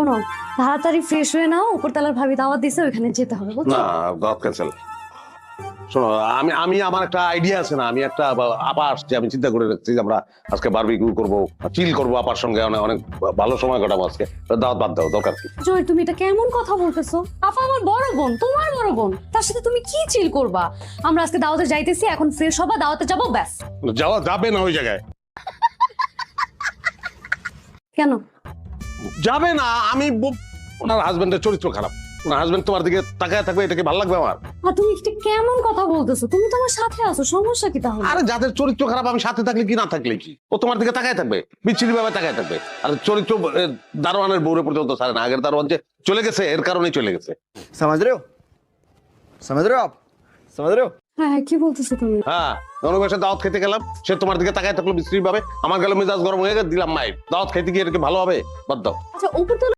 শোনো, তাড়াতাড়ি ফ্রেশ হয়ে নাও, উপরতলার ভাবি দাওয়াত দিছে, ওইখানে যেতে হবে বুঝছো? না, দাওয়াত ক্যান্সেল। শোনো, আমি আমার একটা আইডিয়া আছে না, আমি একটা আপা আসছে, আমি চিন্তা করে রাখছি যে আমরা আজকে বারবিকিউ করবো, চিল করবো, আপার সঙ্গে অনেক অনেক ভালো সময় কাটাবো আজকে। দাওয়াত বাদ দাও, দরকার কি? জয়, তুমি এটা কেমন কথা বলতেছো? আপা আমার বড় বোন, তোমার বড় বোন, তার সাথে তুমি কি চিল করবা? আমরা আজকে দাওয়াতে যাইতেছি, এখন ফ্রেশ হবা, দাওয়াতে যাবো, ব্যাস। যাওয়া যাবে না ওই জায়গায়, কেন? যাবে না। ওনার হাজবেন্ডের চরিত্র খারাপ, ওনার হাজবেন্ড তোমার দিকে তাকায় থাকবে, এটা কি ভালো লাগবে আমার? আর তুমি এটা কেমন কথা বলতেছো? তুমি তো আমার সাথে আছো, সমস্যা কি তাহলে? আরে যাদের চরিত্র খারাপ, আমি সাথে থাকলে কি না থাকলে কি, ও তোমার দিকে তাকায় থাকবে, বিচ্ছিরি ভাবে তাকায় থাকবে। আর চরিত্র দারোয়ানের বউরে পর্যন্ত ছাড়ে না, আগের দারোয়ান যে চলে গেছে এর কারণেই চলে গেছে। समझ रहे हो समझ रहे हो आप समझ रहे हो হ্যাঁ হ্যাঁ, কি বলতেছো তুমি? হ্যাঁ, অনুবেশে দাওয়াত খেতে গেলাম, সে তোমার দিকে তাকায় থাকলো বিশ্রী ভাবে, আমার গেল মেজাজ গরম হয়ে গেছে, দিলাম মাইর। দাওয়াত খেতে গিয়ে এটা কি ভালো হবে? বাদ দাও। আচ্ছা, উপরতলা